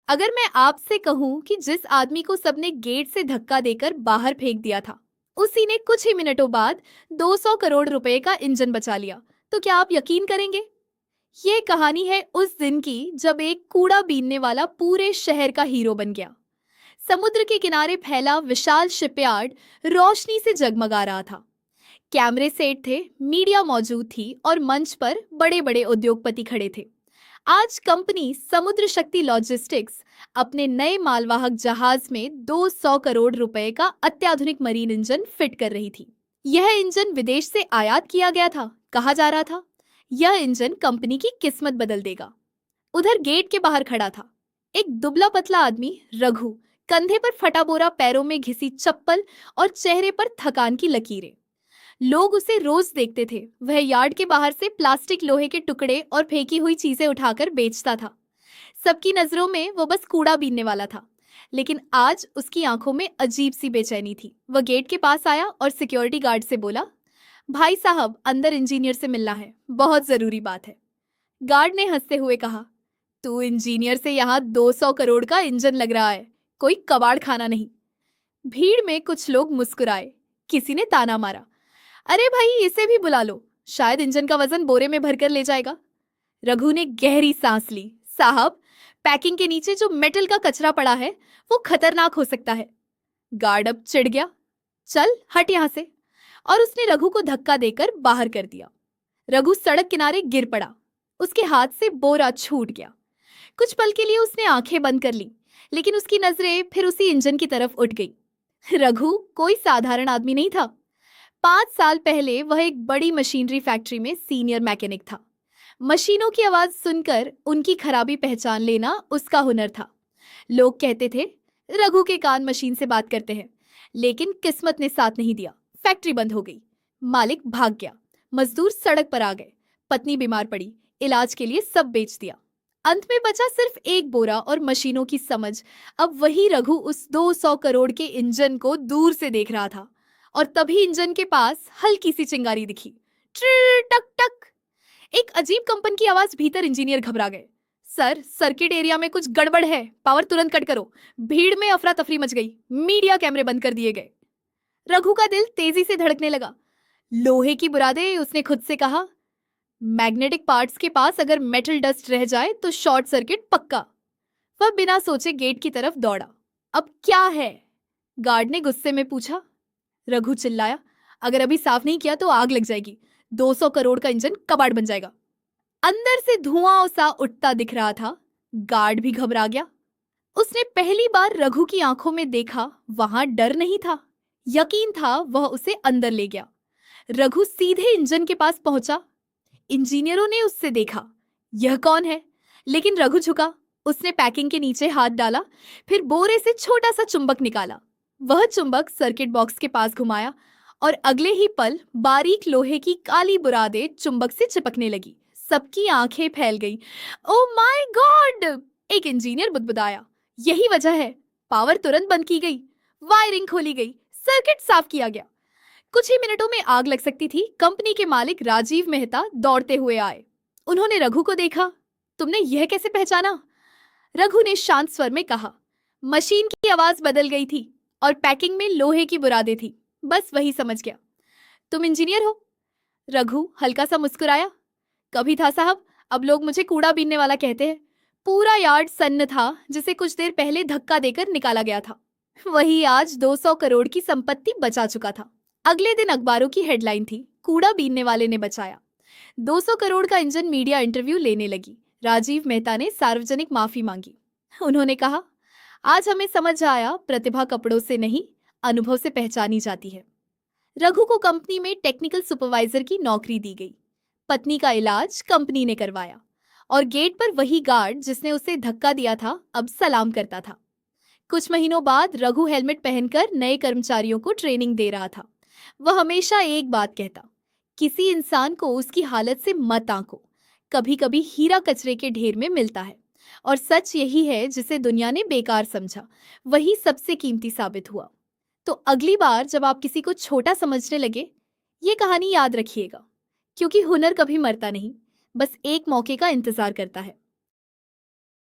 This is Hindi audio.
अगर मैं आपसे कहूं कि जिस आदमी को सबने गेट से धक्का देकर बाहर फेंक दिया था, उसी ने कुछ ही मिनटों बाद 200 करोड़ रुपए का इंजन बचा लिया, तो क्या आप यकीन करेंगे? ये कहानी है उस दिन की जब एक कूड़ा बीनने वाला पूरे शहर का हीरो बन गया। समुद्र के किनारे फैला विशाल शिपयार्ड रोशनी से जगमगा रहा था। कैमरे सेट थे, मीडिया मौजूद थी और मंच पर बड़े बड़े उद्योगपति खड़े थे। आज कंपनी समुद्र शक्ति लॉजिस्टिक्स अपने नए मालवाहक जहाज में 200 करोड़ रुपए का अत्याधुनिक मरीन इंजन फिट कर रही थी। यह इंजन विदेश से आयात किया गया था। कहा जा रहा था यह इंजन कंपनी की किस्मत बदल देगा। उधर गेट के बाहर खड़ा था एक दुबला पतला आदमी, रघु। कंधे पर फटा बोरा, पैरों में घिसी चप्पल और चेहरे पर थकान की लकीरें। लोग उसे रोज देखते थे। वह यार्ड के बाहर से प्लास्टिक, लोहे के टुकड़े और फेंकी हुई चीजें उठाकर बेचता था। सबकी नजरों में वो बस कूड़ा बीनने वाला था, लेकिन आज उसकी आंखों में अजीब सी बेचैनी थी। वह गेट के पास आया और सिक्योरिटी गार्ड से बोला, भाई साहब, अंदर इंजीनियर से मिलना है, बहुत जरूरी बात है। गार्ड ने हंसते हुए कहा, तू इंजीनियर से यहाँ 200 करोड़ का इंजन लग रहा है, कोई कबाड़ खाना नहीं। भीड़ में कुछ लोग मुस्कुराए। किसी ने ताना मारा, अरे भाई, इसे भी बुला लो, शायद इंजन का वजन बोरे में भरकर ले जाएगा। रघु ने गहरी सांस ली। साहब, पैकिंग के नीचे जो मेटल का कचरा पड़ा है वो खतरनाक हो सकता है। गार्ड अब चिढ़ गया, चल हट यहां से, और उसने रघु को धक्का देकर बाहर कर दिया। रघु सड़क किनारे गिर पड़ा। उसके हाथ से बोरा छूट गया। कुछ पल के लिए उसने आंखें बंद कर ली, लेकिन उसकी नजरें फिर उसी इंजन की तरफ उठ गई। रघु कोई साधारण आदमी नहीं था। 5 साल पहले वह एक बड़ी मशीनरी फैक्ट्री में सीनियर मैकेनिक था। मशीनों की आवाज सुनकर उनकी खराबी पहचान लेना उसका हुनर था। लोग कहते थे, रघु के कान मशीन से बात करते हैं। लेकिन किस्मत ने साथ नहीं दिया। फैक्ट्री बंद हो गई, मालिक भाग गया, मजदूर सड़क पर आ गए, पत्नी बीमार पड़ी, इलाज के लिए सब बेच दिया। अंत में बचा सिर्फ एक बोरा और मशीनों की समझ। अब वही रघु उस 200 करोड़ के इंजन को दूर से देख रहा था, और तभी इंजन के पास हल्की सी चिंगारी दिखी। ट्र टक टक। एक अजीब कंपन की आवाज। भीतर इंजीनियर घबरा गए। सर, सर्किट एरिया में कुछ गड़बड़ है, पावर तुरंत कट करो। भीड़ में अफरा तफरी मच गई, मीडिया कैमरे बंद कर दिए गए। रघु का दिल तेजी से धड़कने लगा। लोहे की बुरादे, उसने खुद से कहा। मैग्नेटिक पार्ट्स के पास अगर मेटल डस्ट रह जाए तो शॉर्ट सर्किट पक्का। वह बिना सोचे गेट की तरफ दौड़ा। अब क्या है? गार्ड ने गुस्से में पूछा। रघु चिल्लाया, अगर अभी साफ नहीं किया तो आग लग जाएगी, 200 करोड़ का इंजन कबाड़ बन जाएगा। अंदर से धुआं सा उठता दिख रहा था। गार्ड भी घबरा गया। उसने पहली बार रघु की आंखों में देखा। वहां डर नहीं था, यकीन था। वह उसे अंदर ले गया। रघु सीधे इंजन के पास पहुंचा। इंजीनियरों ने उससे देखा, यह कौन है? लेकिन रघु झुका। उसने पैकिंग के नीचे हाथ डाला, फिर बोरे से छोटा सा चुंबक निकाला। वह चुंबक सर्किट बॉक्स के पास घुमाया और अगले ही पल बारीक लोहे की काली बुरादें चुंबक से चिपकने लगी। सबकी आंखें फैल गई। Oh my God! एक इंजीनियर बुदबुदाया। यही वजह है, पावर तुरंत बंद की गई, वायरिंग खोली गई, सर्किट साफ किया गया। कुछ ही मिनटों में आग लग सकती थी। कंपनी के मालिक राजीव मेहता दौड़ते हुए आए। उन्होंने रघु को देखा। तुमने यह कैसे पहचाना? रघु ने शांत स्वर में कहा, मशीन की आवाज बदल गई थी और पैकिंग में लोहे की बुरादें थी, बस वही समझ गया। तुम इंजीनियर हो? रघु हल्का सा मुस्कुराया। कभी था साहब, अब लोग मुझे कूड़ा बीनने वाला कहते हैं। पूरा यार्ड सन्न था, जिसे कुछ देर पहले धक्का देकर निकाला गया था। वही आज 200 करोड़ की संपत्ति बचा चुका था। अगले दिन अखबारों की हेडलाइन थी, कूड़ा बीनने वाले ने बचाया। 200 करोड़ का इंजन मीडिया इंटरव्यू लेने लगी। राजीव मेहता ने सार्वजनिक माफी मांगी। उन्होंने कहा, आज हमें समझ आया, प्रतिभा कपड़ों से नहीं, अनुभव से पहचानी जाती है। रघु को कंपनी में टेक्निकल सुपरवाइजर की नौकरी दी गई। पत्नी का इलाज कंपनी ने करवाया और गेट पर वही गार्ड जिसने उसे धक्का दिया था अब सलाम करता था। कुछ महीनों बाद रघु हेलमेट पहनकर नए कर्मचारियों को ट्रेनिंग दे रहा था। वह हमेशा एक बात कहता, किसी इंसान को उसकी हालत से मत आंको। कभी कभी हीरा कचरे के ढेर में मिलता है, और सच यही है, जिसे दुनिया ने बेकार समझा वही सबसे कीमती साबित हुआ। तो अगली बार जब आप किसी को छोटा समझने लगे, ये कहानी याद रखिएगा, क्योंकि हुनर कभी मरता नहीं, बस एक मौके का इंतजार करता है।